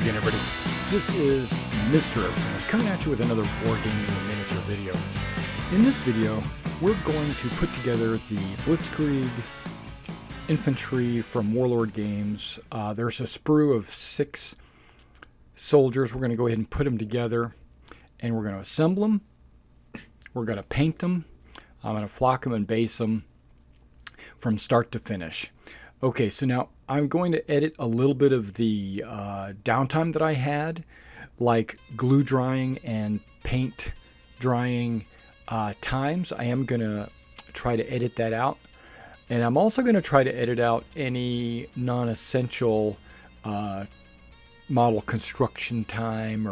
again, everybody. This is Mr. coming at you with another Wargaming miniature video. In this video, we're going to put together the Blitzkrieg infantry from Warlord games. There's a sprue of 6 soldiers. We're going to go ahead and put them together, and we're going to assemble them. We're going to paint them. I'm going to flock them and base them from start to finish. Okay, so now I'm going to edit a little bit of the downtime that I had, like glue drying and paint drying times. I am going to try to edit that out. And I'm also going to try to edit out any non-essential model construction time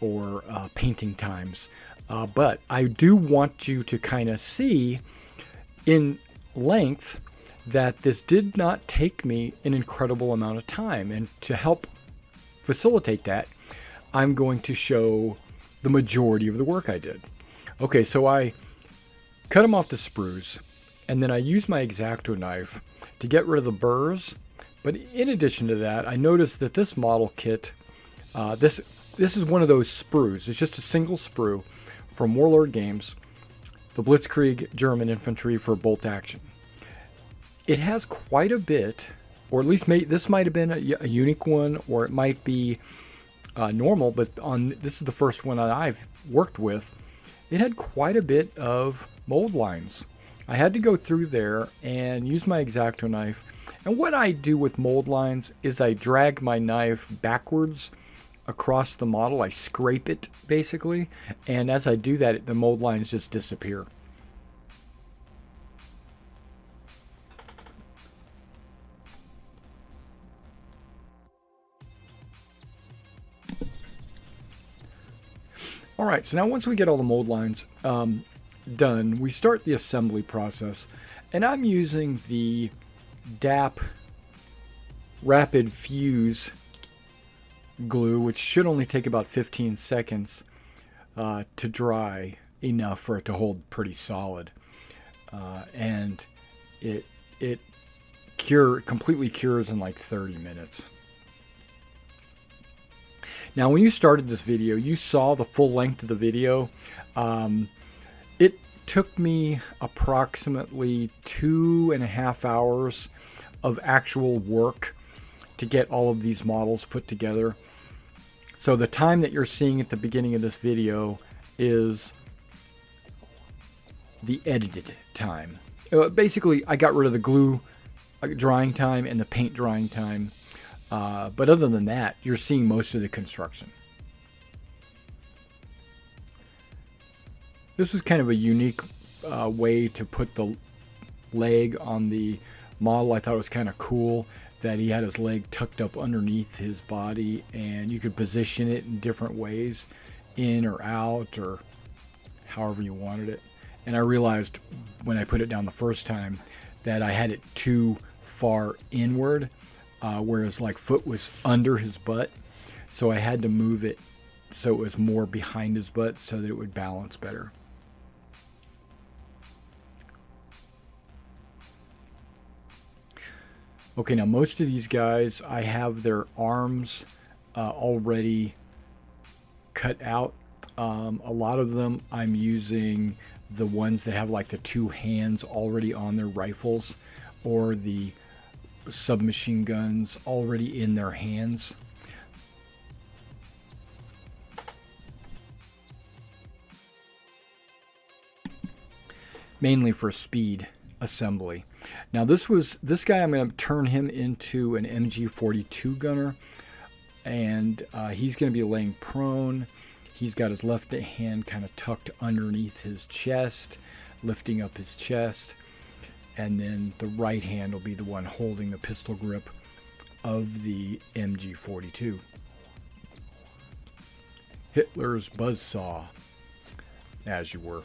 or painting times. But I do want you to kind of see in length that this did not take me an incredible amount of time. And to help facilitate that, I'm going to show the majority of the work I did. Okay, so I cut them off the sprues, and then I used my X-Acto knife to get rid of the burrs. But in addition to that, I noticed that this model kit, this is one of those sprues. It's just a single sprue from Warlord games, the Blitzkrieg German infantry for bolt action. It has quite a bit, or at least this might have been a unique one, or it might be normal, but this is the first one that I've worked with. It had quite a bit of mold lines. I had to go through there and use my X-Acto knife. And what I do with mold lines is I drag my knife backwards across the model. I scrape it, basically. And as I do that, the mold lines just disappear. All right, so now once we get all the mold lines done, we start the assembly process. And I'm using the DAP Rapid Fuse glue, which should only take about 15 seconds to dry enough for it to hold pretty solid. And it completely cures in like 30 minutes. Now, when you started this video, you saw the full length of the video. It took me approximately 2.5 hours of actual work to get all of these models put together. So the time that you're seeing at the beginning of this video is the edited time. Basically, I got rid of the glue drying time and the paint drying time. But other than that, you're seeing most of the construction. This was kind of a unique way to put the leg on the model. I thought it was kind of cool that he had his leg tucked up underneath his body, and you could position it in different ways, in or out, or however you wanted it. And I realized when I put it down the first time that I had it too far inward. Whereas like foot was under his butt, so I had to move it so it was more behind his butt so that it would balance better. Okay, now most of these guys, I have their arms already cut out. A lot of them I'm using the ones that have like the 2 hands already on their rifles, or the submachine guns already in their hands. Mainly for speed assembly. Now this guy, I'm going to turn him into an MG42 gunner, and he's going to be laying prone. He's got his left hand kind of tucked underneath his chest, lifting up his chest. And then the right hand will be the one holding the pistol grip of the MG42. Hitler's buzzsaw, as you were.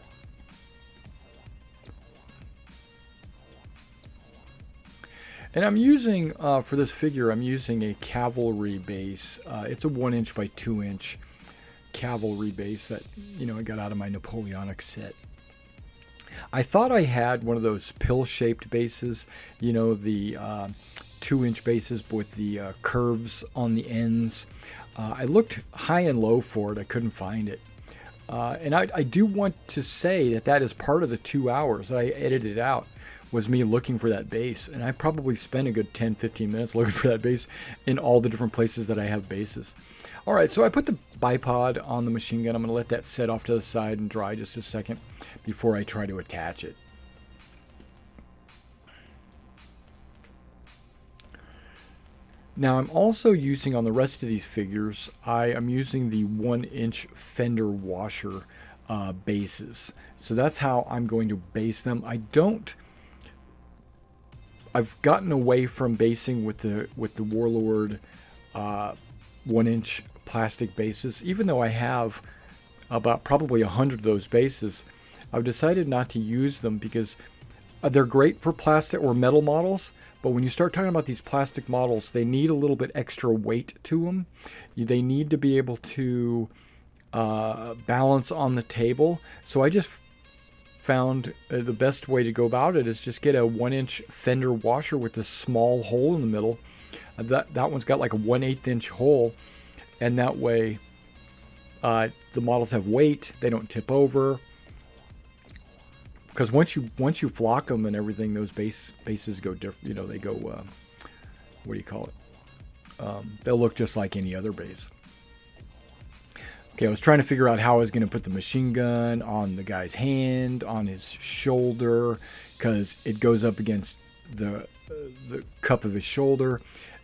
And I'm using, for this figure, I'm using a cavalry base. It's a 1" by 2" cavalry base that, I got out of my Napoleonic set. I thought I had one of those pill-shaped bases, the 2" bases with the curves on the ends. I looked high and low for it. I couldn't find it. And I do want to say that that is part of the 2 hours that I edited out, was me looking for that base. And I probably spent a good 10-15 minutes looking for that base in all the different places that I have bases. All right, so I put the bipod on the machine gun. I'm going to let that set off to the side and dry just a second before I try to attach it. Now I'm also using, on the rest of these figures, I am using the 1-inch fender washer bases. So that's how I'm going to base them. I've gotten away from basing with the Warlord 1-inch plastic bases. Even though I have about probably 100 of those bases, I've decided not to use them because they're great for plastic or metal models. But when you start talking about these plastic models, they need a little bit extra weight to them. They need to be able to balance on the table. So I just found the best way to go about it is just get a 1-inch fender washer with a small hole in the middle. That one's got like a 1/8 inch hole. And that way the models have weight. They don't tip over. Because once you flock them and everything, those bases go different. You know, they go what do you call it? They'll look just like any other base. Okay, I was trying to figure out how I was going to put the machine gun on the guy's hand, on his shoulder, because it goes up against the cup of his shoulder,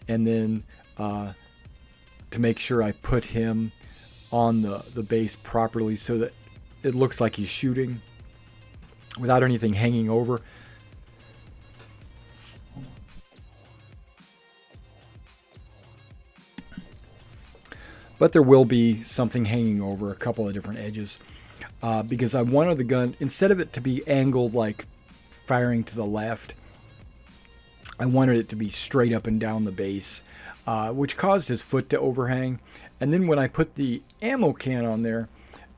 and then to make sure I put him on the base properly so that it looks like he's shooting without anything hanging over. But there will be something hanging over a couple of different edges because I wanted the gun, instead of it to be angled like firing to the left, I wanted it to be straight up and down the base, which caused his foot to overhang. And then when I put the ammo can on there,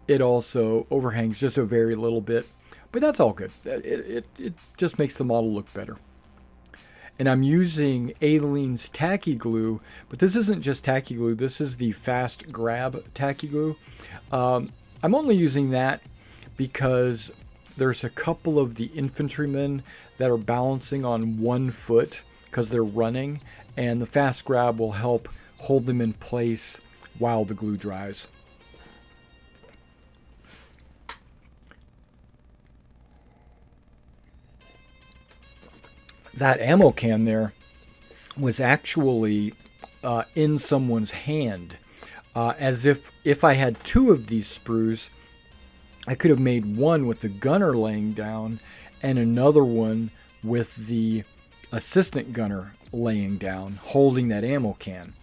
it also overhangs just a very little bit. But that's all good. It just makes the model look better. And I'm using Aleene's tacky glue, but this isn't just tacky glue. This is the fast grab tacky glue. I'm only using that because there's a couple of the infantrymen that are balancing on one foot because they're running, and the fast grab will help hold them in place while the glue dries. That ammo can there was actually in someone's hand, as if I had 2 of these sprues, I could have made one with the gunner laying down and another one with the assistant gunner laying down holding that ammo can.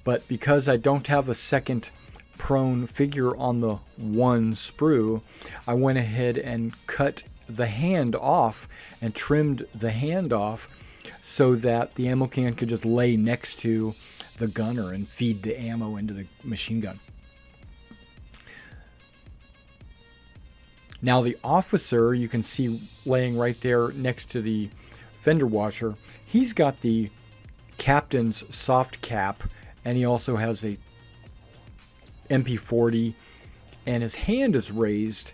But because I don't have a second prone figure on the one sprue, I went ahead and cut the hand off and trimmed the hand off so that the ammo can could just lay next to the gunner and feed the ammo into the machine gun. Now the officer, you can see laying right there next to the fender washer, he's got the captain's soft cap, and he also has a MP40, and his hand is raised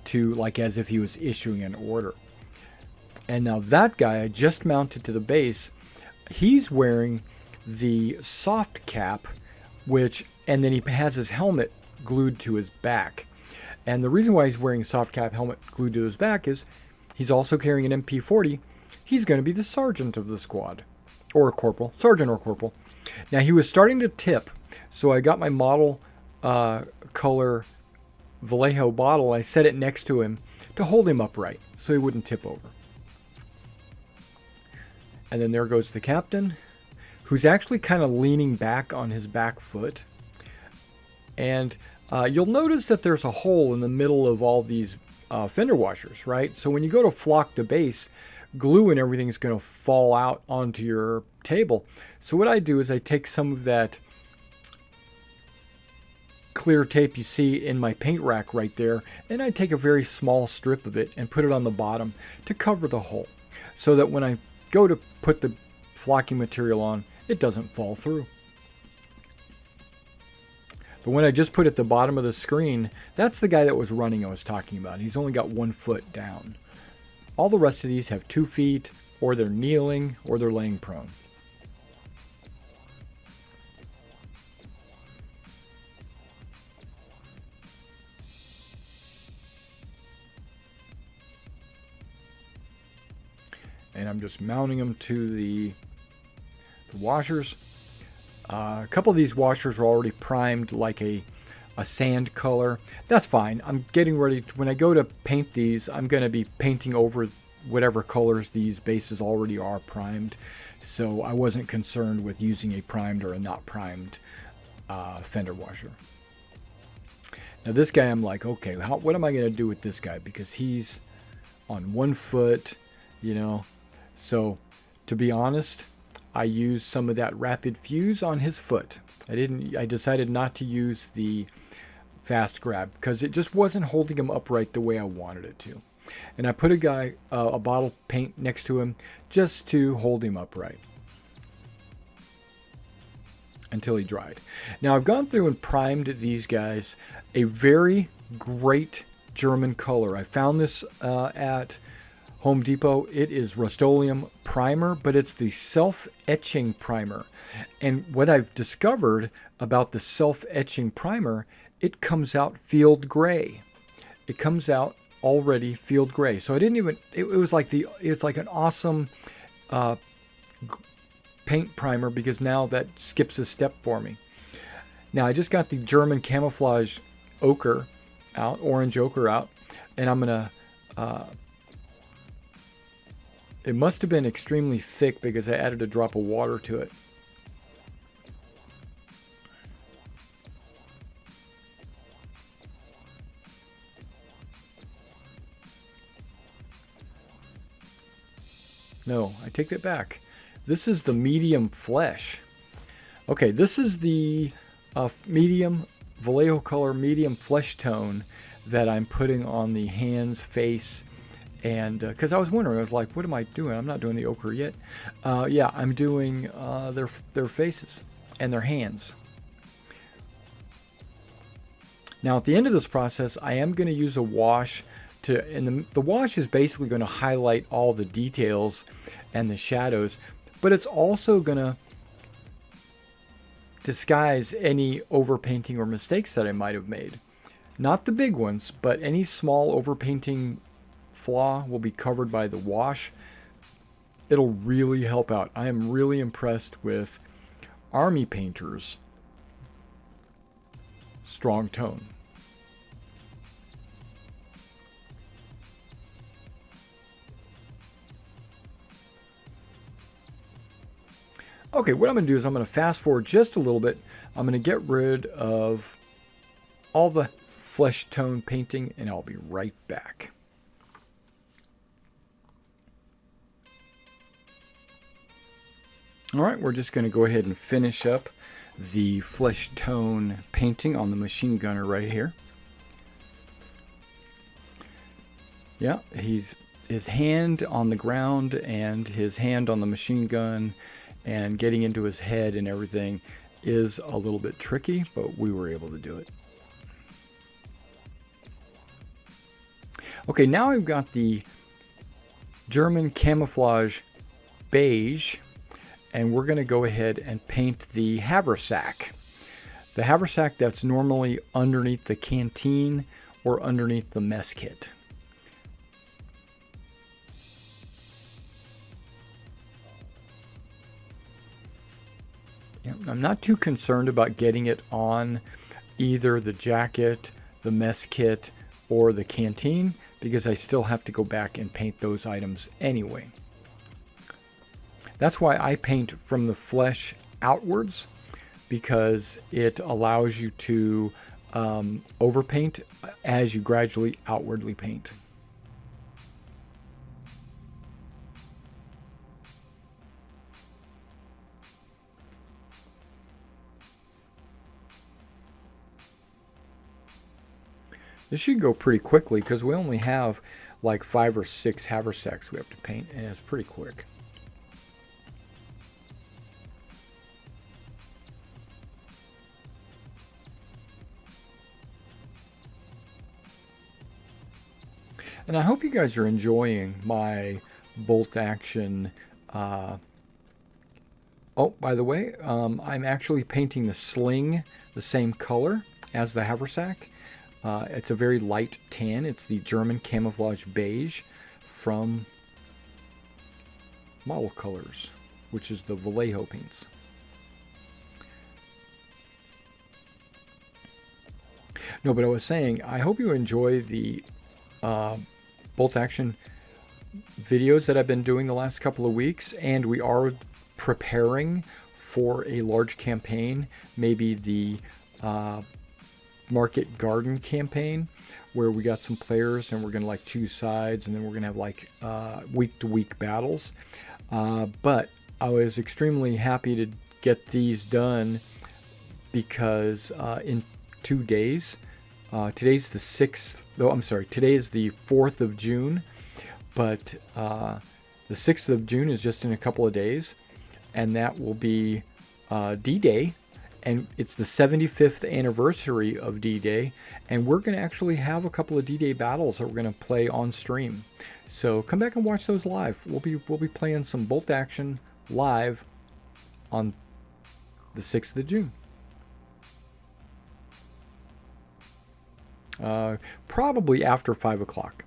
to like as if he was issuing an order. And now that guy I just mounted to the base, he's wearing the soft cap, and then he has his helmet glued to his back. And the reason why he's wearing a soft cap helmet glued to his back is he's also carrying an MP40. He's going to be the sergeant of the squad, or a corporal, sergeant or corporal. Now he was starting to tip, so I got my model color Vallejo bottle. I set it next to him to hold him upright so he wouldn't tip over. And then there goes the captain, who's actually kind of leaning back on his back foot. And you'll notice that there's a hole in the middle of all these fender washers, right? So when you go to flock the base, glue and everything is going to fall out onto your table. So what I do is I take some of that clear tape you see in my paint rack right there, and I take a very small strip of it and put it on the bottom to cover the hole, so that when I go to put the flocking material on, it doesn't fall through. The one I just put at the bottom of the screen, that's the guy that was running I was talking about. He's only got 1 foot down. All the rest of these have 2 feet, or they're kneeling, or they're laying prone. And I'm just mounting them to the washers. A couple of these washers are already primed like a sand color. That's fine. I'm getting ready. When I go to paint these, I'm going to be painting over whatever colors these bases already are primed. So I wasn't concerned with using a primed or a not primed fender washer. Now this guy, I'm like, okay, what am I going to do with this guy? Because he's on 1 foot, you know. So to be honest, I used some of that rapid fuse on his foot. I decided not to use the fast grab because it just wasn't holding him upright the way I wanted it to. And I put a bottle paint next to him just to hold him upright until he dried. Now I've gone through and primed these guys a very great German color. I found this at Home Depot. It is Rust-Oleum primer, but it's the self-etching primer. And what I've discovered about the self-etching primer, it comes out field gray. It comes out already field gray. So I didn't even, it was like an awesome paint primer, because now that skips a step for me. Now I just got the German camouflage ochre out, orange ochre out, and I'm gonna it must have been extremely thick because I added a drop of water to it. No, I take that back. This is the medium flesh. Okay, this is the medium Vallejo color medium flesh tone that I'm putting on the hands, face, and because I was wondering, I was like, what am I doing? I'm not doing the ochre yet. Yeah, I'm doing their faces and their hands. Now at the end of this process, I am going to use a wash and the wash is basically going to highlight all the details and the shadows, but it's also going to disguise any overpainting or mistakes that I might have made. Not the big ones, but any small overpainting flaw will be covered by the wash. It'll really help out. I am really impressed with Army Painter's strong tone. Okay, what I'm going to do is I'm going to fast forward just a little bit. I'm going to get rid of all the flesh tone painting, and I'll be right back. All right, we're just going to go ahead and finish up the flesh tone painting on the machine gunner right here. Yeah, his hand on the ground and his hand on the machine gun and getting into his head and everything is a little bit tricky, but we were able to do it. Okay, now I've got the German camouflage beige, and we're going to go ahead and paint the haversack. The haversack that's normally underneath the canteen or underneath the mess kit. I'm not too concerned about getting it on either the jacket, the mess kit, or the canteen, because I still have to go back and paint those items anyway. That's why I paint from the flesh outwards, because it allows you to overpaint as you gradually outwardly paint. This should go pretty quickly because we only have like 5 or 6 haversacks we have to paint, and it's pretty quick. And I hope you guys are enjoying my bolt action. Oh, by the way, I'm actually painting the sling the same color as the haversack. It's a very light tan. It's the German camouflage beige from Model Colors, which is the Vallejo paints. No, but I was saying, I hope you enjoy the bolt action videos that I've been doing the last couple of weeks, and we are preparing for a large campaign, maybe the Market Garden campaign, where we got some players and we're going to like choose sides, and then we're going to have like week-to-week battles. But I was extremely happy to get these done because in 2 days, today's the 6th, though I'm sorry, today is the 4th of June, but the 6th of June is just in a couple of days, and that will be D-Day. And it's the 75th anniversary of D-Day, and we're going to actually have a couple of D-Day battles that we're going to play on stream. So come back and watch those live. We'll be playing some bolt action live on the 6th of June. Probably after 5 o'clock.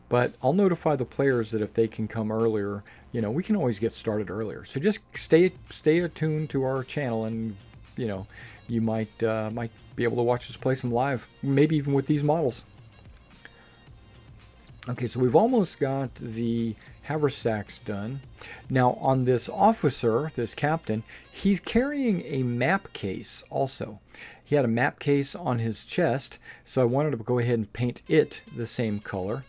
But I'll notify the players that if they can come earlier, you know, we can always get started earlier. So just stay attuned to our channel, and you know, you might be able to watch us play some live, maybe even with these models. Okay, so we've almost got the haversacks done. Now on this officer, this captain, he's carrying a map case also. He had a map case on his chest, so I wanted to go ahead and paint it the same color.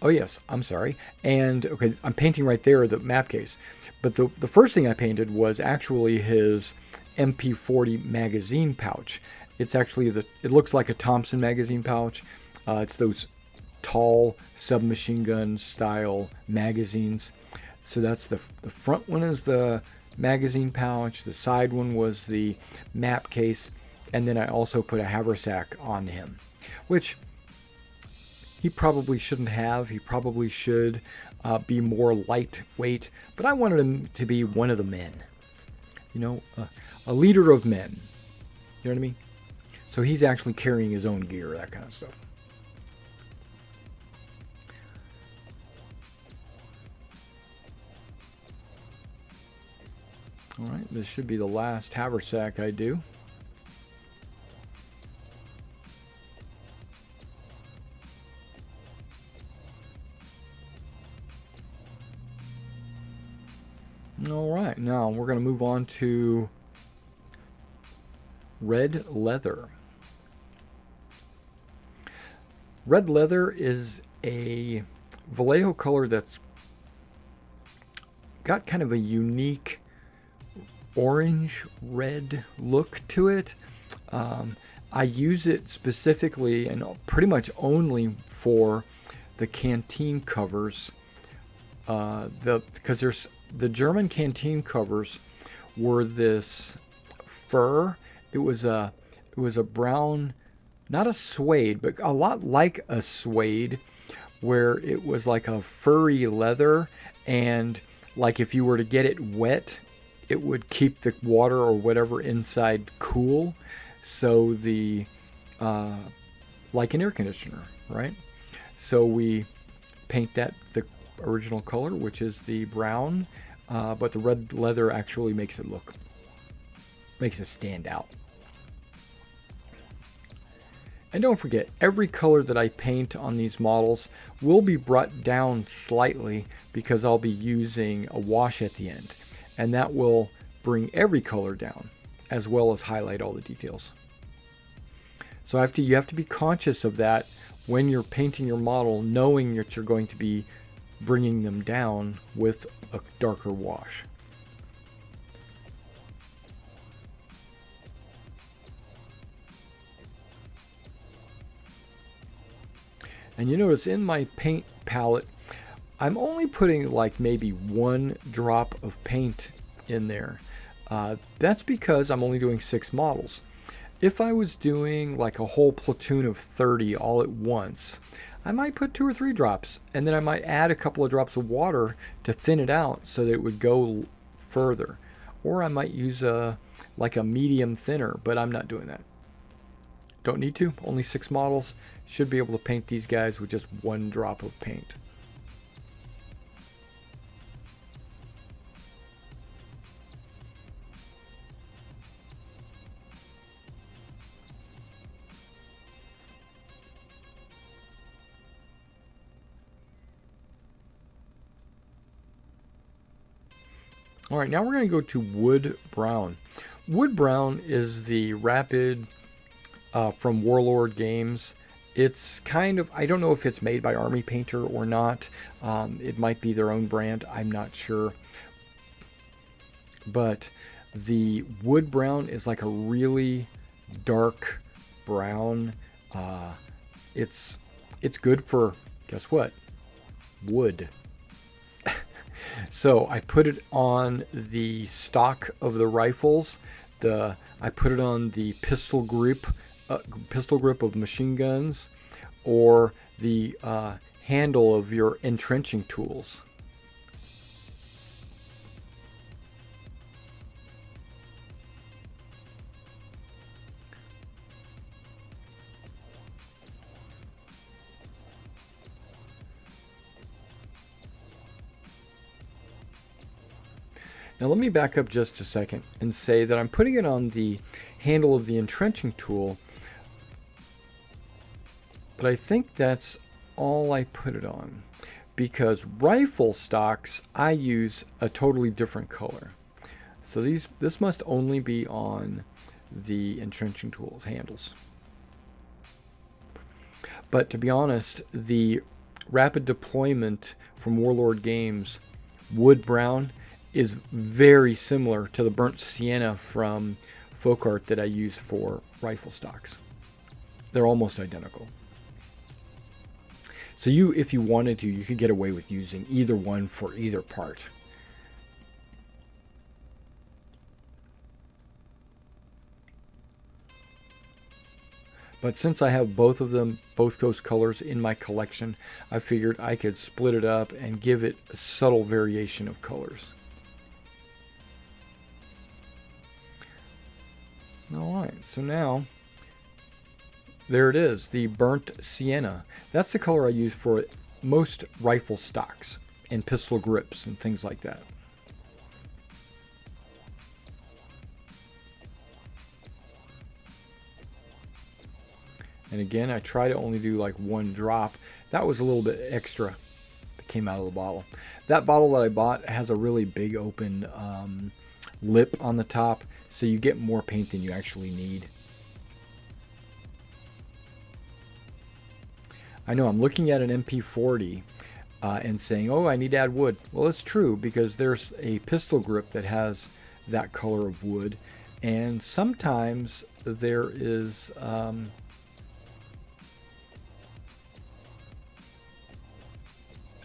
Oh yes, I'm sorry. And okay, I'm painting right there the map case. But the first thing I painted was actually his MP40 magazine pouch. It's actually it looks like a Thompson magazine pouch. It's those tall submachine gun style magazines. So that's the front one is the magazine pouch. The side one was the map case. And then I also put a haversack on him, which he probably shouldn't have. He probably should be more lightweight. But I wanted him to be one of the men. You know, a leader of men. You know what I mean? So he's actually carrying his own gear, that kind of stuff. All right, this should be the last haversack I do. All right, now we're going to move on to red leather. Red leather is a Vallejo color that's got kind of a unique orange-red look to it. I use it specifically and pretty much only for the canteen covers. Because the German canteen covers were this fur. It was a brown, not a suede, but a lot like a suede, where it was like a furry leather, and like if you were to get it wet, it would keep the water or whatever inside cool. So the like an air conditioner, right? So we paint that the original color, which is the brown, but the red leather actually makes it stand out. And don't forget, every color that I paint on these models will be brought down slightly because I'll be using a wash at the end. And that will bring every color down, as well as highlight all the details. So you have to be conscious of that when you're painting your model, knowing that you're going to be bringing them down with a darker wash. And you notice in my paint palette, I'm only putting like maybe 1 drop of paint in there. That's because I'm only doing 6 models. If I was doing like a whole platoon of 30 all at once, I might put 2 or 3 drops, and then I might add a couple of drops of water to thin it out so that it would go further. Or I might use like a medium thinner, but I'm not doing that. Don't need to. Only 6 models. Should be able to paint these guys with just 1 drop of paint. All right, now we're going to go to Wood Brown. Wood Brown is the rapid from Warlord Games. It's kind of, I don't know if it's made by Army Painter or not. It might be their own brand. I'm not sure. But the Wood Brown is like a really dark brown. It's good for, guess what? Wood. So I put it on the stock of the rifles. I put it on the pistol grip of machine guns, or the handle of your entrenching tools. Now let me back up just a second and say that I'm putting it on the handle of the entrenching tool, but I think that's all I put it on, because rifle stocks I use a totally different color. So this must only be on the entrenching tools handles. But to be honest, the rapid deployment from Warlord Games Wood Brown is very similar to the burnt sienna from folk art that I use for rifle stocks. They're almost identical. So if you wanted to, you could get away with using either one for either part. But since I have both of them, both those colors in my collection, I figured I could split it up and give it a subtle variation of colors. Alright, so now, there it is, the burnt sienna. That's the color I use for most rifle stocks and pistol grips and things like that. And again, I try to only do like 1 drop. That was a little bit extra that came out of the bottle. That bottle that I bought has a really big open lip on the top, so you get more paint than you actually need. I know I'm looking at an MP40 and saying, oh, I need to add wood. Well, it's true, because there's a pistol grip that has that color of wood, and sometimes there is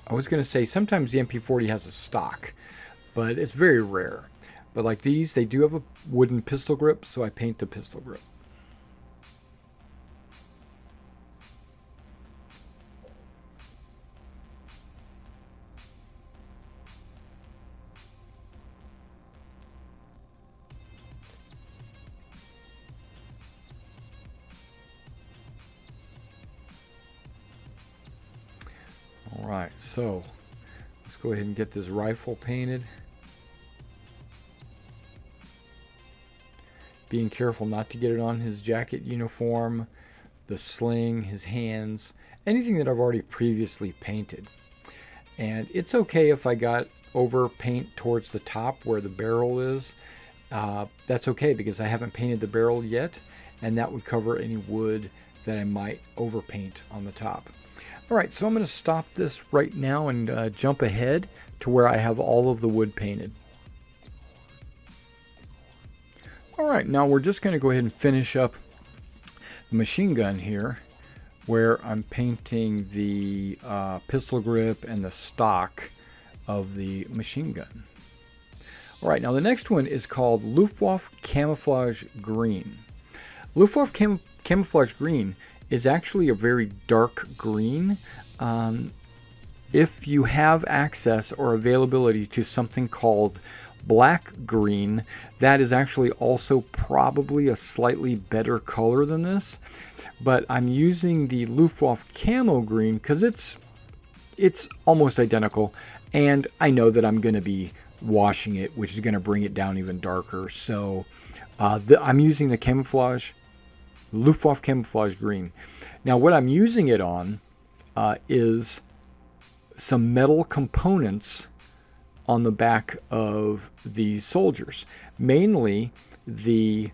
I was going to say sometimes the MP40 has a stock, but it's very rare. But like these, they do have a wooden pistol grip, so I paint the pistol grip. All right, so let's go ahead and get this rifle painted. Being careful not to get it on his jacket uniform, the sling, his hands, anything that I've already previously painted. And it's okay if I got over paint towards the top where the barrel is. That's okay, because I haven't painted the barrel yet, and that would cover any wood that I might overpaint on the top. All right, so I'm going to stop this right now and jump ahead to where I have all of the wood painted. All right, now we're just going to go ahead and finish up the machine gun here, where I'm painting the pistol grip and the stock of the machine gun. All right, now the next one is called Luftwaffe Camouflage Green. Luftwaffe camouflage green is actually a very dark green. If you have access or availability to something called black green, that is actually also probably a slightly better color than this. But I'm using the Luftwaffe camo green because it's almost identical, and I know that I'm going to be washing it, which is going to bring it down even darker. So I'm using the Luftwaffe camouflage green. Now what I'm using it on is some metal components on the back of these soldiers, mainly the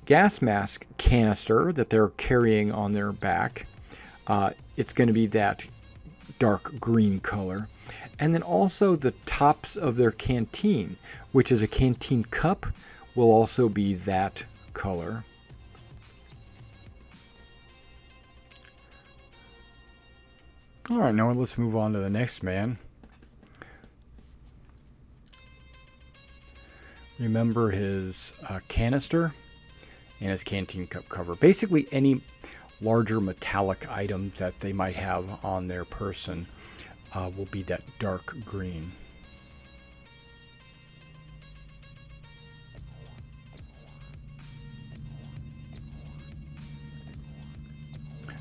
gas mask canister that they're carrying on their back. It's going to be that dark green color. And then also the tops of their canteen, which is a canteen cup, will also be that color. All right, now let's move on to the next man. Remember his canister and his canteen cup cover. Basically any larger metallic items that they might have on their person will be that dark green.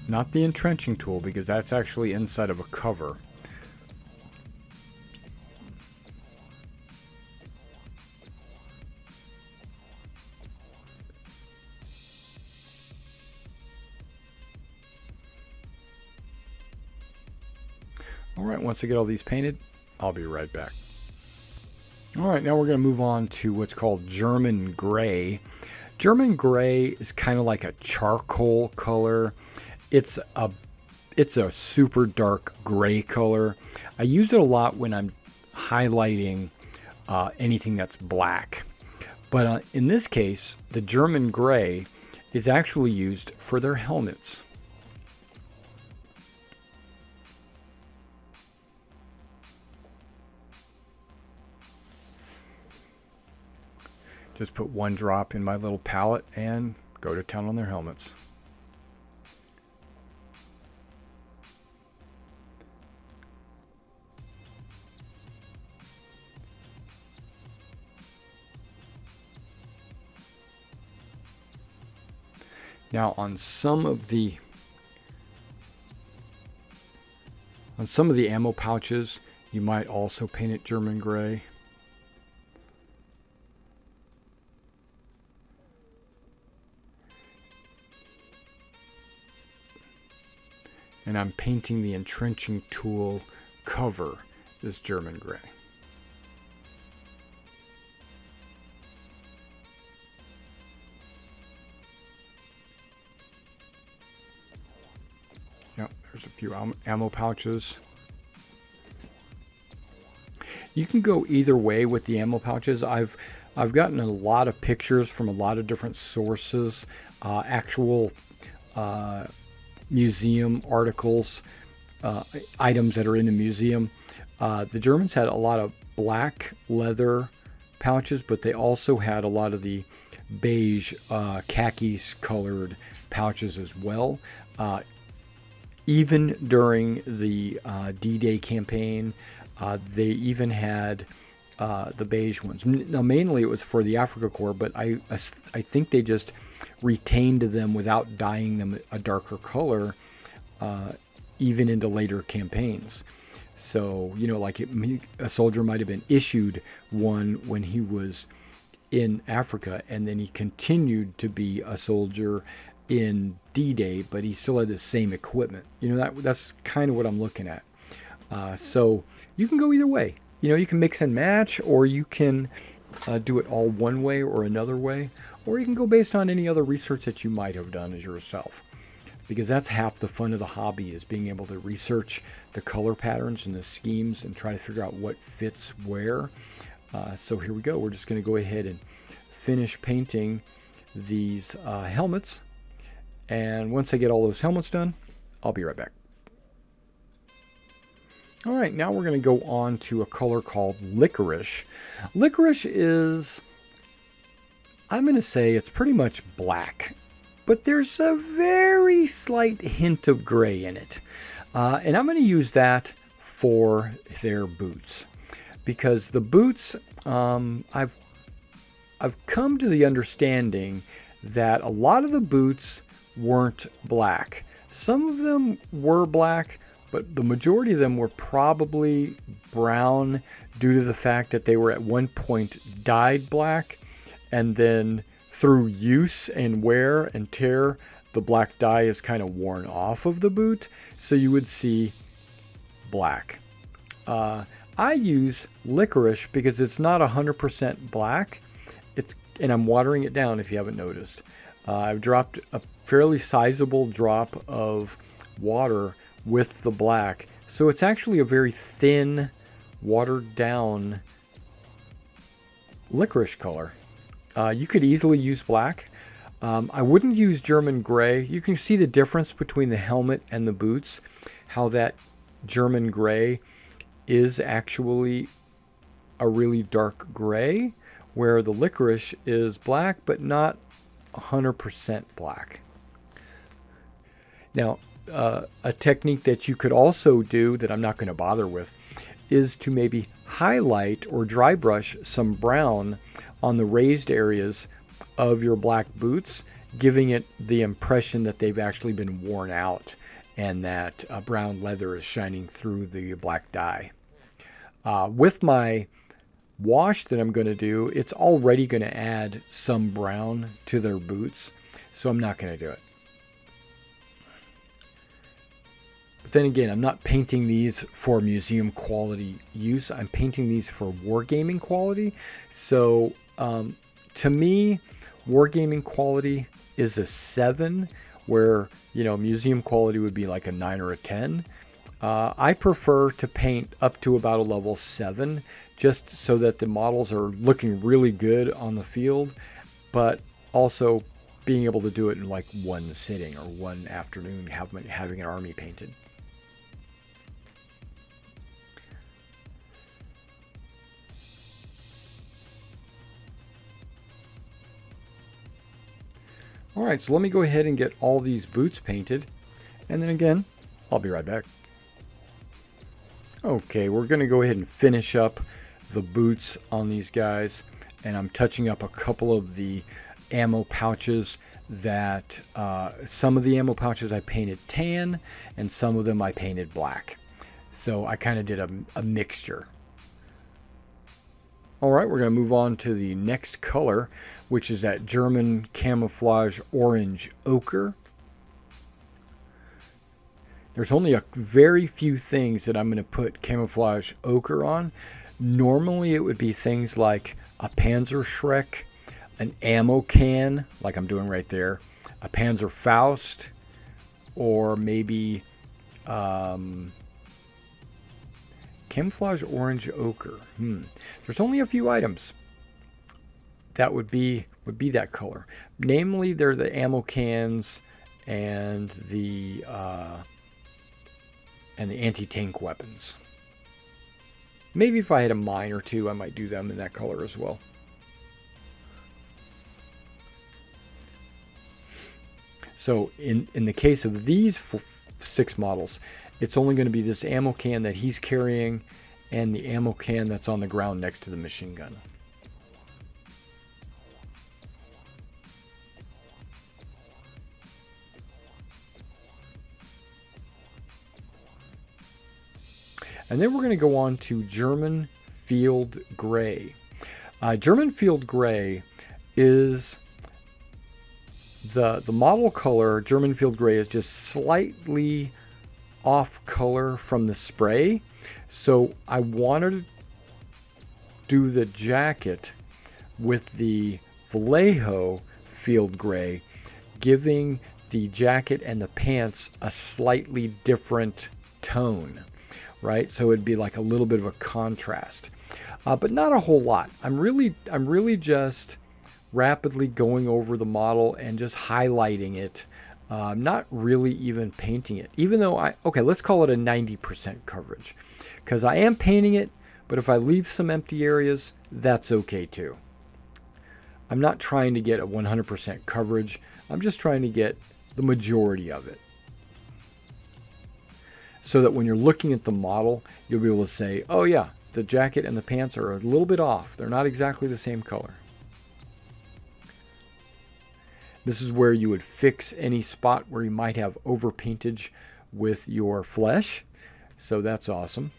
Not the entrenching tool, because that's actually inside of a cover. Alright, once I get all these painted, I'll be right back. Alright, now we're going to move on to what's called German gray. German gray is kind of like a charcoal color. It's a super dark gray color. I use it a lot when I'm highlighting anything that's black. But in this case, the German gray is actually used for their helmets. Just put one drop in my little palette and go to town on their helmets. Now on some of the ammo pouches, you might also paint it German gray. And I'm painting the entrenching tool cover this German gray. Yep, there's a few ammo pouches. You can go either way with the ammo pouches. I've gotten a lot of pictures from a lot of different sources, actual museum articles, items that are in a museum. The Germans had a lot of black leather pouches, but they also had a lot of the beige, khakis colored pouches as well. Even during the D-Day campaign, they even had the beige ones. Now, mainly it was for the Afrika Korps, but I think they just retained them without dyeing them a darker color, even into later campaigns. So, you know, like a soldier might have been issued one when he was in Africa, and then he continued to be a soldier in D-Day, but he still had the same equipment. You know, that's kind of what I'm looking at. So you can go either way. You know, you can mix and match, or you can do it all one way or another way, or you can go based on any other research that you might have done as yourself. Because that's half the fun of the hobby, is being able to research the color patterns and the schemes and try to figure out what fits where. So here we go. We're just going to go ahead and finish painting these helmets. And once I get all those helmets done, I'll be right back. All right, now we're going to go on to a color called licorice. Licorice is I'm going to say it's pretty much black, but there's a very slight hint of gray in it. And I'm going to use that for their boots, because the boots, I've come to the understanding that a lot of the boots weren't black. Some of them were black, but the majority of them were probably brown due to the fact that they were at one point dyed black, and then through use and wear and tear, the black dye is kind of worn off of the boot, so you would see black. I use licorice because it's not 100% black. And I'm watering it down if you haven't noticed. I've dropped a fairly sizable drop of water with the black, so it's actually a very thin, watered down licorice color. You could easily use black. I wouldn't use German gray. You can see the difference between the helmet and the boots, how that German gray is actually a really dark gray, where the licorice is black but not 100% black. Now, a technique that you could also do that I'm not going to bother with is to maybe highlight or dry brush some brown on the raised areas of your black boots, giving it the impression that they've actually been worn out and that brown leather is shining through the black dye. With my wash that I'm going to do, it's already going to add some brown to their boots, so I'm not going to do it. But then again, I'm not painting these for museum quality use. I'm painting these for wargaming quality. So to me, wargaming quality is a 7, where, you know, museum quality would be like a 9 or a 10. I prefer to paint up to about a level 7, just so that the models are looking really good on the field, but also being able to do it in like one sitting or one afternoon, having an army painted. All right, so let me go ahead and get all these boots painted, and then again, I'll be right back. Okay, we're going to go ahead and finish up the boots on these guys, and I'm touching up a couple of the ammo pouches that some of the ammo pouches I painted tan, and some of them I painted black. So I kind of did a mixture. All right, we're going to move on to the next color, which is that German camouflage orange ochre. There's only a very few things that I'm going to put camouflage ochre on. Normally it would be things like a Panzerschreck, an ammo can, like I'm doing right there, a Panzerfaust, or maybe camouflage orange ochre. There's only a few items that would be that color. Namely, they're the ammo cans and the anti-tank weapons. Maybe if I had a mine or two, I might do them in that color as well. So in the case of these 6 models, it's only going to be this ammo can that he's carrying and the ammo can that's on the ground next to the machine gun. And then we're going to go on to German Field Gray. German Field Gray is the model color. German Field Gray is just slightly off color from the spray. So I wanted to do the jacket with the Vallejo Field Gray, giving the jacket and the pants a slightly different tone. Right, so it'd be like a little bit of a contrast, but not a whole lot. I'm really just rapidly going over the model and just highlighting it, not really even painting it. Even though let's call it a 90% coverage, because I am painting it. But if I leave some empty areas, that's okay too. I'm not trying to get a 100% coverage. I'm just trying to get the majority of it. So that when you're looking at the model, you'll be able to say, oh yeah, the jacket and the pants are a little bit off. They're not exactly the same color. This is where you would fix any spot where you might have overpaintage with your flesh. So that's awesome.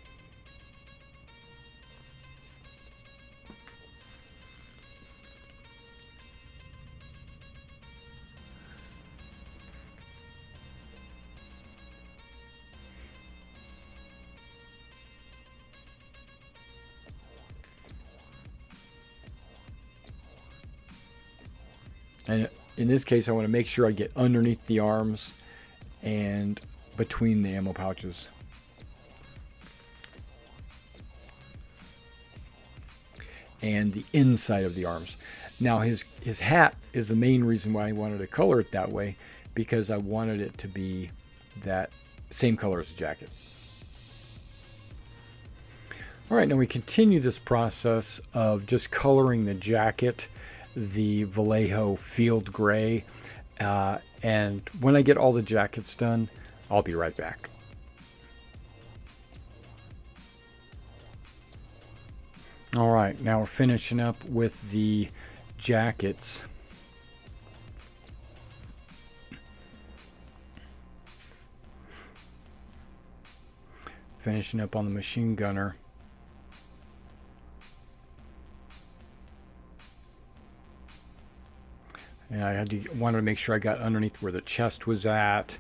And in this case, I want to make sure I get underneath the arms and between the ammo pouches. And the inside of the arms. Now his hat is the main reason why I wanted to color it that way, because I wanted it to be that same color as the jacket. All right, now we continue this process of just coloring the jacket, the Vallejo field gray, and when I get all the jackets done, I'll be right back. All right, now we're finishing up with the jackets. Finishing up on the machine gunner. And I wanted to make sure I got underneath where the chest was at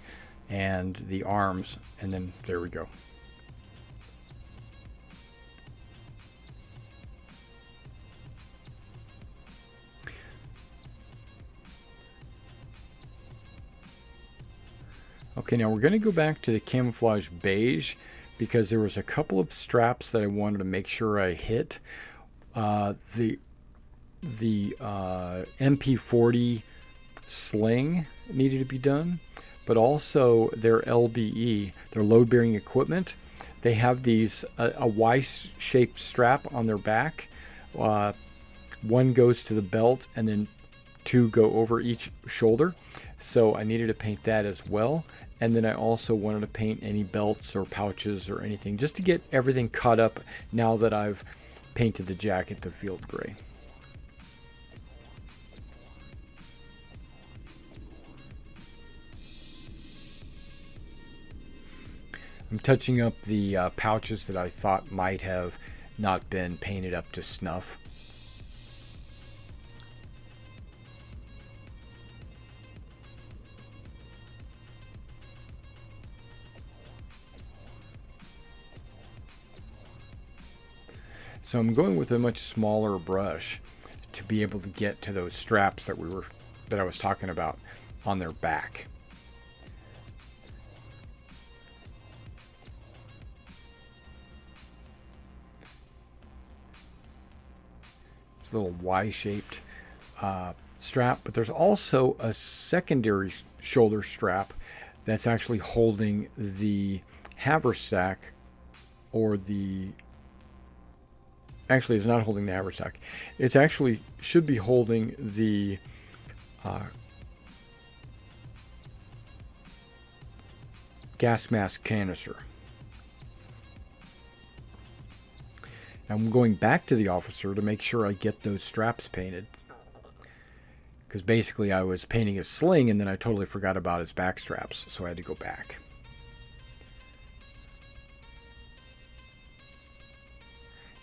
and the arms, and then there we go. Okay, now we're going to go back to the camouflage beige because there was a couple of straps that I wanted to make sure I hit. The MP40 sling needed to be done, but also their LBE, their load-bearing equipment. They have these a Y-shaped strap on their back. One goes to the belt, and then two go over each shoulder. So I needed to paint that as well. And then I also wanted to paint any belts or pouches or anything, just to get everything caught up now that I've painted the jacket the field gray. I'm touching up the pouches that I thought might have not been painted up to snuff. So I'm going with a much smaller brush to be able to get to those straps that I was talking about on their back. It's a little Y-shaped strap, but there's also a secondary shoulder strap that's actually holding the haversack, or the actually, it's not holding the haversack. It's actually should be holding the gas mask canister. I'm going back to the officer to make sure I get those straps painted, because basically I was painting his sling and then I totally forgot about his back straps, so I had to go back.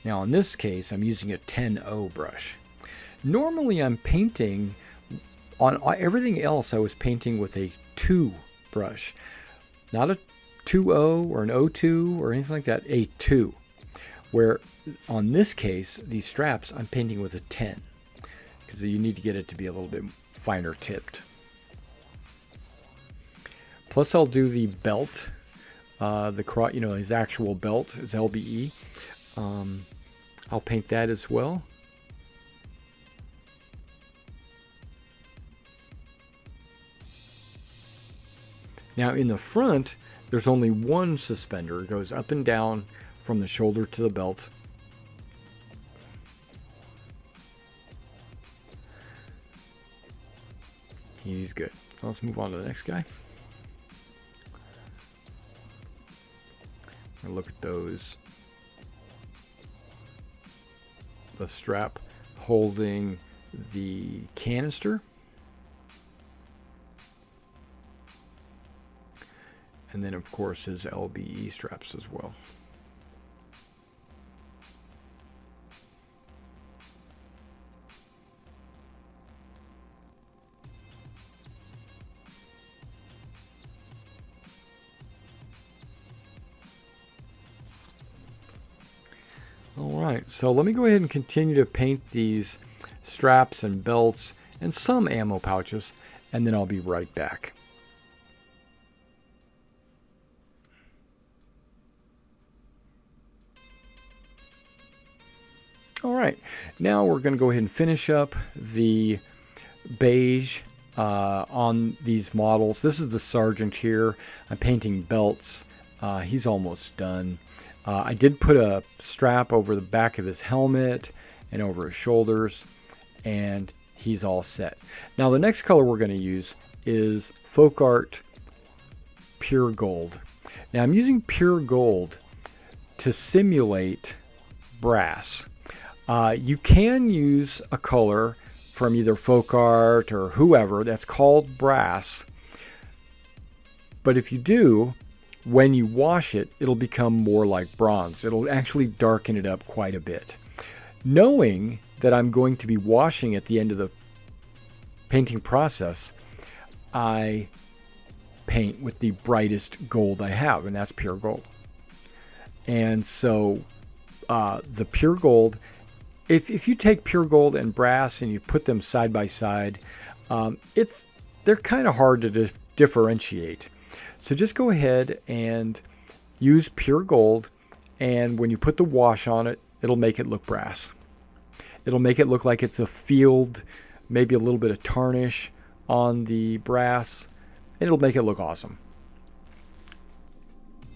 Now in this case, I'm using a 10-0 brush. Normally I'm painting, on everything else I was painting with a 2 brush. Not a 2-0 or an 02 or anything like that, a 2. Where on this case, these straps, I'm painting with a 10. Because you need to get it to be a little bit finer tipped. Plus I'll do the belt, his actual belt, his LBE. I'll paint that as well. Now in the front, there's only one suspender. It goes up and down from the shoulder to the belt. He's good. Let's move on to the next guy. Look at those. The strap holding the canister. And then, of course, his LBE straps as well. Alright, so let me go ahead and continue to paint these straps and belts and some ammo pouches, and then I'll be right back. Alright, now we're going to go ahead and finish up the beige on these models. This is the Sergeant here. I'm painting belts. He's almost done. I did put a strap over the back of his helmet and over his shoulders, and he's all set. Now the next color we're going to use is Folk Art Pure Gold. Now I'm using pure gold to simulate brass. You can use a color from either Folk Art or whoever that's called brass, but if you do, when you wash it, it'll become more like bronze. It'll actually darken it up quite a bit. Knowing that I'm going to be washing at the end of the painting process, I paint with the brightest gold I have, and that's pure gold. And so the pure gold, if you take pure gold and brass and you put them side by side, they're kind of hard to differentiate. So just go ahead and use pure gold, and when you put the wash on it, it'll make it look brass. It'll make it look like it's a field, maybe a little bit of tarnish on the brass, and it'll make it look awesome.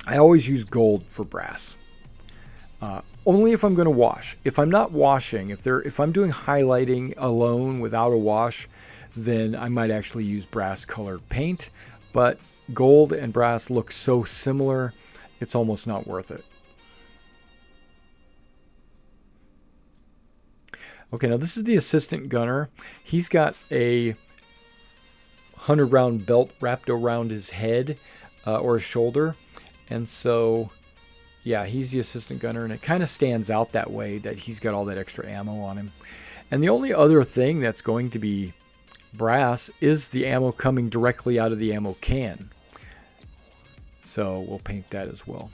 I always use gold for brass. Only if I'm going to wash. If I'm not washing, if I'm doing highlighting alone without a wash, then I might actually use brass colored paint, but gold and brass look so similar, it's almost not worth it. Okay, now this is the assistant gunner. He's got a 100-round belt wrapped around his head or his shoulder. And so, yeah, he's the assistant gunner, and it kind of stands out that way that he's got all that extra ammo on him. And the only other thing that's going to be brass is the ammo coming directly out of the ammo can. So we'll paint that as well.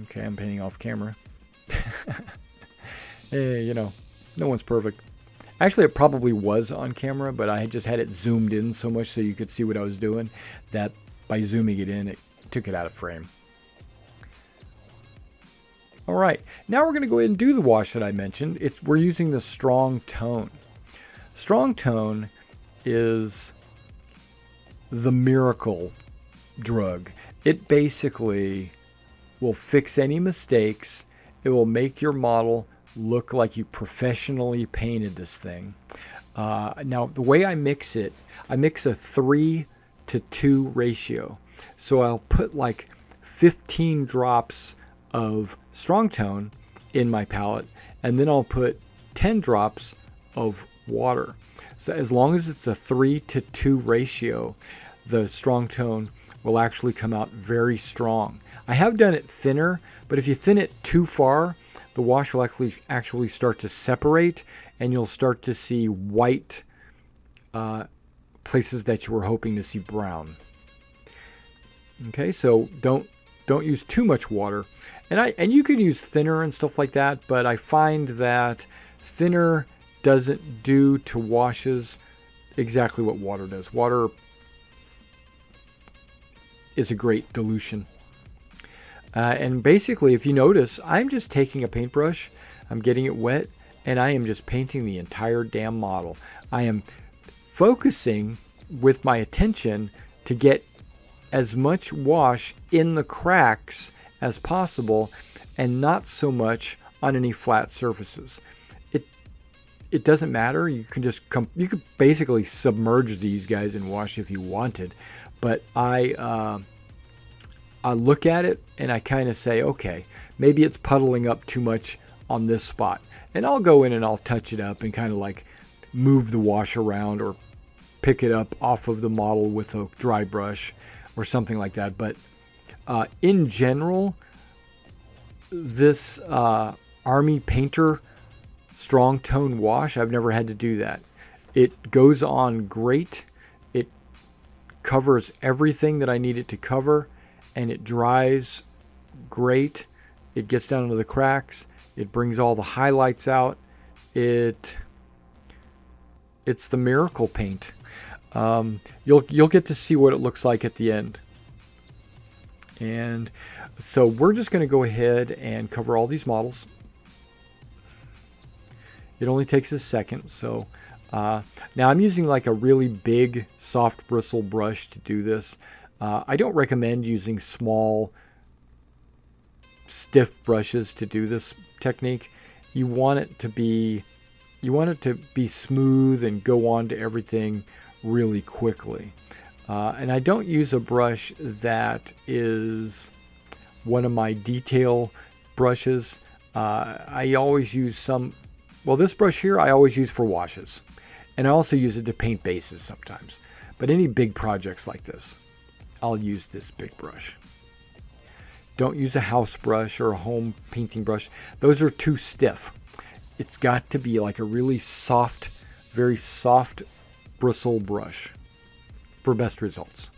Okay, I'm painting off camera. Hey, you know, no one's perfect. Actually, it probably was on camera, but I just had it zoomed in so much so you could see what I was doing that by zooming it in, it took it out of frame. All right, now we're going to go ahead and do the wash that I mentioned. We're using the Strong Tone. Strong Tone is the miracle drug. It basically will fix any mistakes. It will make your model look like you professionally painted this thing. Now, the way I mix it, I mix a 3-to-2 ratio. So I'll put like 15 drops of Strong Tone in my palette, and then I'll put 10 drops of water. So as long as it's a 3-to-2 ratio, the Strong Tone will actually come out very strong. I have done it thinner, but if you thin it too far, the wash will actually start to separate, and you'll start to see white places that you were hoping to see brown. Okay, so don't use too much water, and you can use thinner and stuff like that, but I find that thinner doesn't do to washes exactly what water does. Water is a great dilution. And basically, if you notice, I'm just taking a paintbrush, I'm getting it wet, and I am just painting the entire damn model. I am focusing with my attention to get as much wash in the cracks as possible and not so much on any flat surfaces. It doesn't matter. You can just you could basically submerge these guys in wash if you wanted, but I look at it and I kind of say, okay, maybe it's puddling up too much on this spot, and I'll go in and I'll touch it up and kind of like move the wash around or pick it up off of the model with a dry brush or something like that. But in general, this Army Painter strong tone wash, I've never had to do that. It goes on great. It covers everything that I need it to cover, and it dries great. It gets down into the cracks. It brings all the highlights out. It's the miracle paint. You'll get to see what it looks like at the end. And so we're just going to go ahead and cover all these models. It only takes a second. So now I'm using like a really big soft bristle brush to do this. I don't recommend using small stiff brushes to do this technique. You want it to be smooth and go on to everything really quickly. And I don't use a brush that is one of my detail brushes. I always use this brush here I always use for washes, and I also use it to paint bases sometimes. But any big projects like this, I'll use this big brush. Don't use a house brush or a home painting brush. Those are too stiff. It's got to be like a really soft, very soft bristle brush for best results.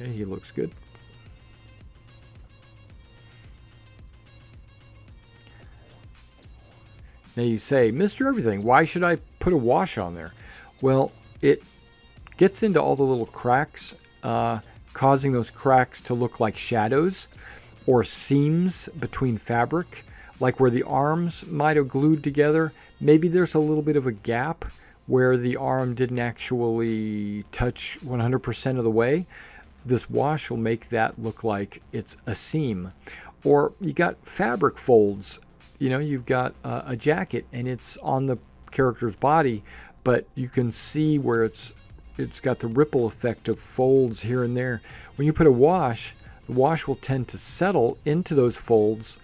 Okay, he looks good. Now you say, Mr. Everything, why should I put a wash on there? Well, it gets into all the little cracks, causing those cracks to look like shadows or seams between fabric, like where the arms might have glued together. Maybe there's a little bit of a gap where the arm didn't actually touch 100% of the way. This wash will make that look like it's a seam. Or you got fabric folds. You've got a jacket and it's on the character's body, but you can see where it's got the ripple effect of folds here and there. When you put a wash, the wash will tend to settle into those folds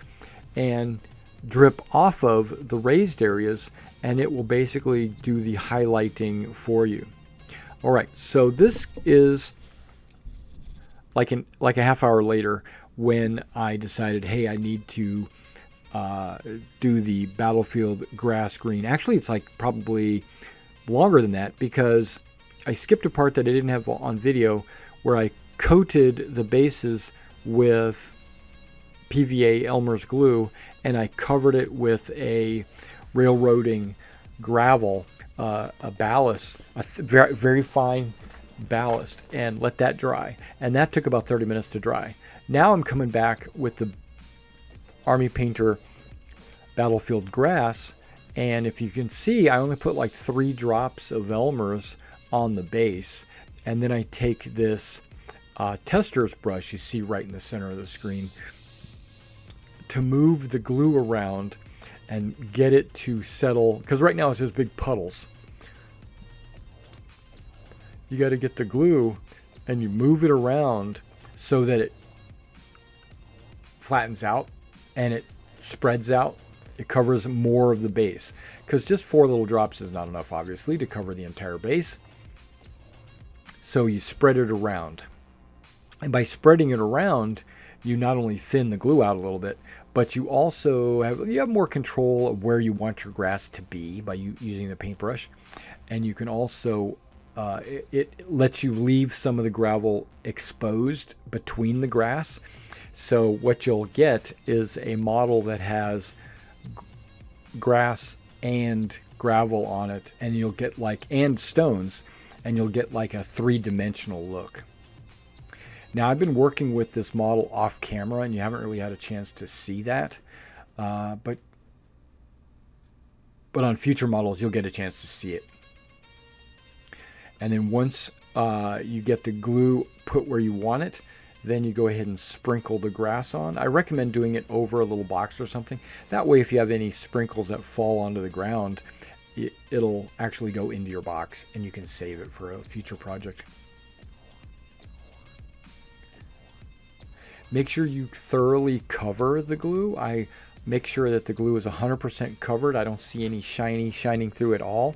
and drip off of the raised areas, and it will basically do the highlighting for you. All right, so this is like a half hour later when I decided, hey, I need to do the battlefield grass green. Actually, it's like probably longer than that because I skipped a part that I didn't have on video where I coated the bases with PVA Elmer's glue, and I covered it with a railroading gravel, a ballast, very, very fine ballast, and let that dry. And that took about 30 minutes to dry. Now I'm coming back with the Army Painter Battlefield Grass, and if you can see, I only put like 3 drops of Elmer's on the base, and then I take this tester's brush you see right in the center of the screen to move the glue around and get it to settle, because right now it's just big puddles. You got to get the glue and you move it around so that it flattens out and it spreads out. It covers more of the base, because just 4 little drops is not enough, obviously, to cover the entire base. So you spread it around, and by spreading it around, you not only thin the glue out a little bit, but you also have more control of where you want your grass to be by using the paintbrush. And you can also it lets you leave some of the gravel exposed between the grass. So what you'll get is a model that has grass and gravel on it, and you'll get and stones, and you'll get like a 3-dimensional look. Now, I've been working with this model off camera, and you haven't really had a chance to see that. But on future models, you'll get a chance to see it. And then once you get the glue put where you want it, then you go ahead and sprinkle the grass on. I recommend doing it over a little box or something. That way, if you have any sprinkles that fall onto the ground, it'll actually go into your box, and you can save it for a future project. Make sure you thoroughly cover the glue. I make sure that the glue is 100% covered. I don't see any shining through at all.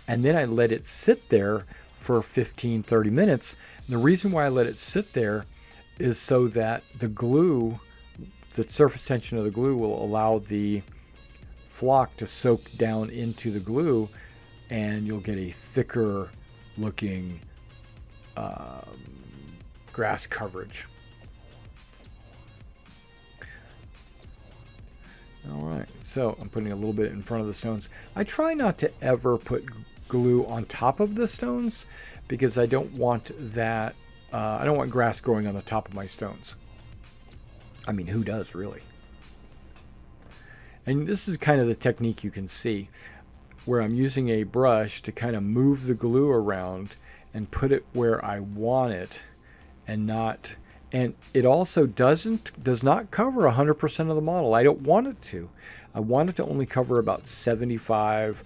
And then I let it sit there for 15-30 minutes. And the reason why I let it sit there is so that the glue, the surface tension of the glue, will allow the flock to soak down into the glue, and you'll get a thicker looking grass coverage. All right, so I'm putting a little bit in front of the stones. I try not to ever put glue on top of the stones because I don't want that. I don't want grass growing on the top of my stones. I mean, who does really? And this is kind of the technique you can see where I'm using a brush to kind of move the glue around and put it where I want it, and not. And it also does not cover 100% of the model. I don't want it to. I want it to only cover about 75%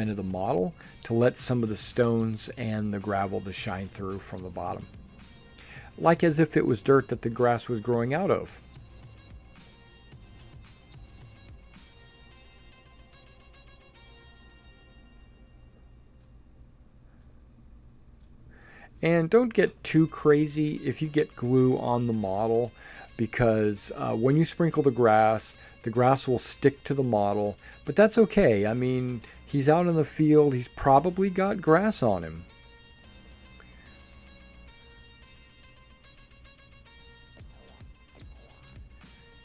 of the model to let some of the stones and the gravel to shine through from the bottom. Like as if it was dirt that the grass was growing out of. And don't get too crazy if you get glue on the model, because when you sprinkle the grass will stick to the model, but that's okay. I mean, he's out in the field, he's probably got grass on him.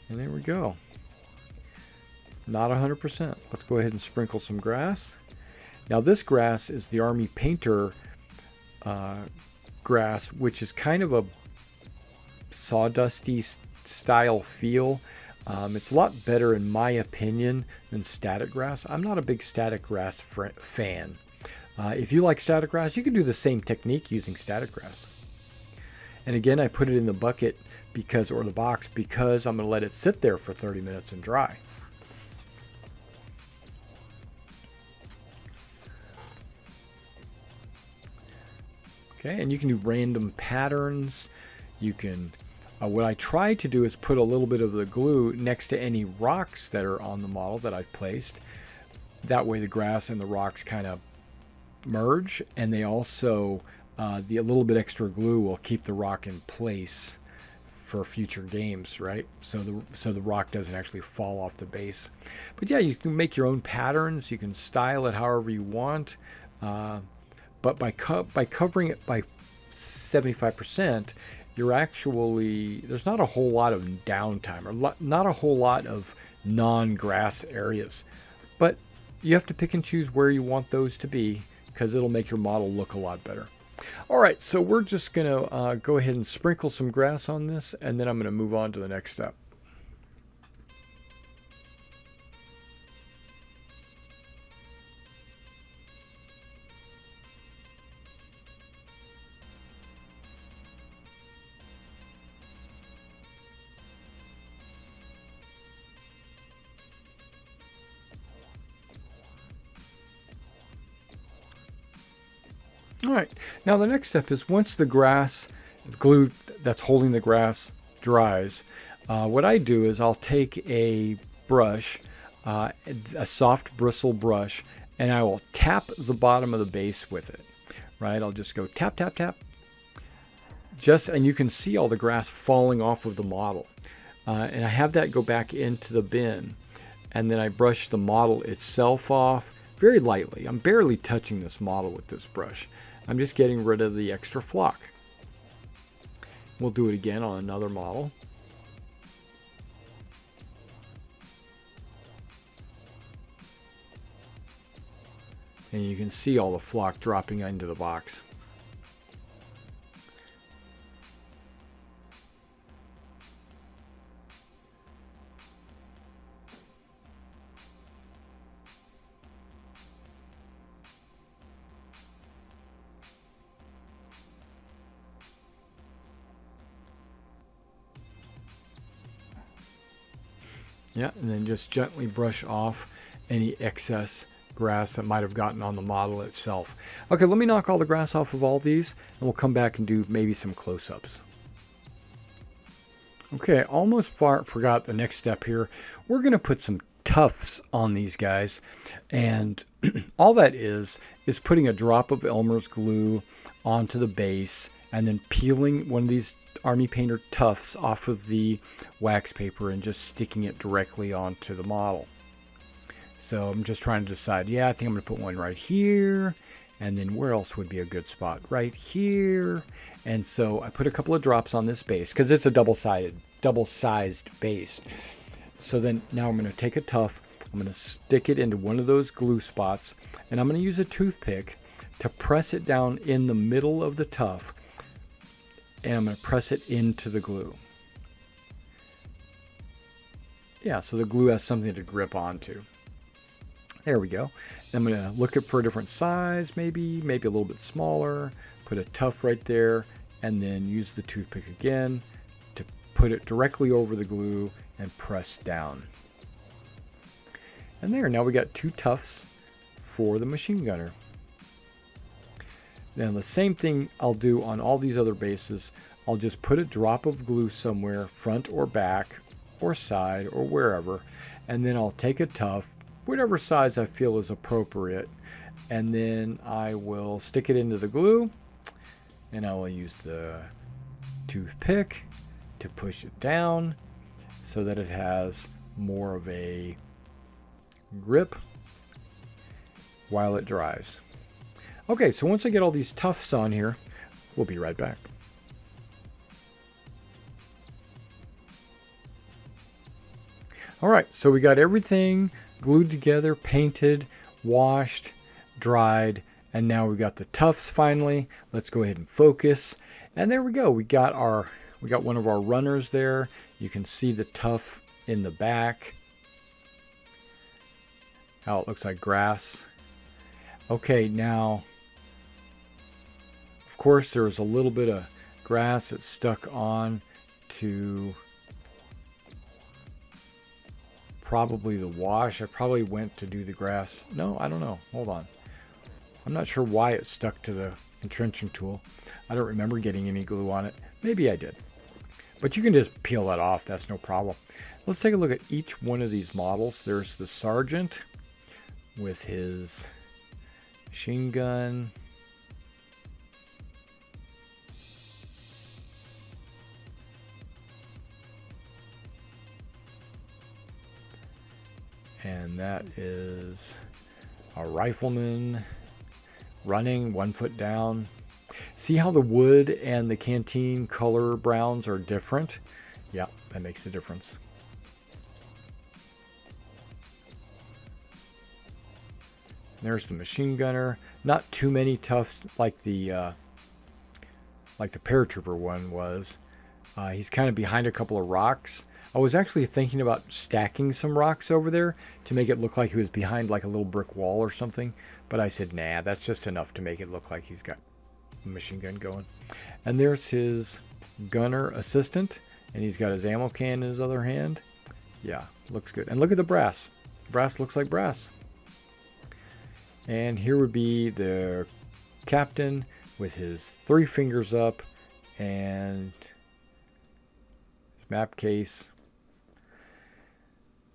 And there we go. Not 100%. Let's go ahead and sprinkle some grass. Now this grass is the Army Painter grass, which is kind of a sawdusty style feel. It's a lot better in my opinion than static grass. I'm not a big static grass fan. If you like static grass, you can do the same technique using static grass. And again, I put it in the bucket or the box because I'm going to let it sit there for 30 minutes and dry. Okay, and you can do random patterns. You can, what I try to do is put a little bit of the glue next to any rocks that are on the model that I've placed. That way the grass and the rocks kind of merge, and they also, a little bit extra glue will keep the rock in place for future games, right? So the rock doesn't actually fall off the base. But yeah, you can make your own patterns. You can style it however you want. But by covering it by 75%, you're actually, there's not a whole lot of downtime or not a whole lot of non-grass areas. But you have to pick and choose where you want those to be because it'll make your model look a lot better. All right, so we're just going to go ahead and sprinkle some grass on this, and then I'm going to move on to the next step. All right, now the next step is once the glue that's holding the grass dries, what I do is I'll take a brush, a soft bristle brush, and I will tap the bottom of the base with it, right? I'll just go tap, tap, tap. And you can see all the grass falling off of the model. And I have that go back into the bin, and then I brush the model itself off very lightly. I'm barely touching this model with this brush. I'm just getting rid of the extra flock. We'll do it again on another model. And you can see all the flock dropping into the box. Yeah, and then just gently brush off any excess grass that might have gotten on the model itself. Okay, let me knock all the grass off of all these, and we'll come back and do maybe some close-ups. Okay, I almost forgot the next step here. We're going to put some tufts on these guys, and all that is putting a drop of Elmer's glue onto the base and then peeling one of these Army Painter tufts off of the wax paper and just sticking it directly onto the model. So I'm just trying to decide, yeah, I think I'm going to put one right here, and then where else would be a good spot? Right here. And so I put a couple of drops on this base because it's a double-sized base. So then now I'm going to take a tuft, I'm going to stick it into one of those glue spots, and I'm going to use a toothpick to press it down in the middle of the tuft, and I'm going to press it into the glue. Yeah, so the glue has something to grip onto. There we go. I'm going to look for a different size, maybe a little bit smaller, put a tuft right there, and then use the toothpick again to put it directly over the glue and press down. And there, now we got two tufts for the machine gunner. Then the same thing I'll do on all these other bases. I'll just put a drop of glue somewhere, front or back or side or wherever, and then I'll take a tuft, whatever size I feel is appropriate, and then I will stick it into the glue, and I will use the toothpick to push it down so that it has more of a grip while it dries. Okay, so once I get all these tufts on here, we'll be right back. All right, so we got everything glued together, painted, washed, dried, and now we got the tufts finally. Let's go ahead and focus. And there we go. We got one of our runners there. You can see the tuft in the back. How it looks like grass. Okay, now, of course, there was a little bit of grass that stuck on to probably the wash. I probably went to do the grass. No, I don't know. Hold on. I'm not sure why it stuck to the entrenching tool. I don't remember getting any glue on it. Maybe I did. But you can just peel that off. That's no problem. Let's take a look at each one of these models. There's the sergeant with his machine gun. And that is a rifleman running 1 foot down. See how the wood and the canteen color browns are different? Yeah, that makes a difference. There's the machine gunner. Not too many tufts like the paratrooper one was. He's kind of behind a couple of rocks. I was actually thinking about stacking some rocks over there to make it look like he was behind like a little brick wall or something. But I said, nah, that's just enough to make it look like he's got a machine gun going. And there's his gunner assistant. And he's got his ammo can in his other hand. Yeah, looks good. And look at the brass. The brass looks like brass. And here would be the captain with his 3 fingers up and his map case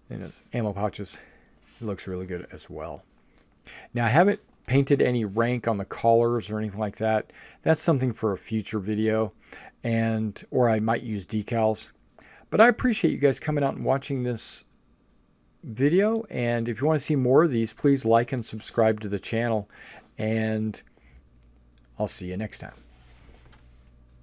and his ammo pouches. It looks really good as well. Now, I haven't painted any rank on the collars or anything like that. That's something for a future video, or I might use decals. But I appreciate you guys coming out and watching this video, and if you want to see more of these, please like and subscribe to the channel, and I'll see you next time.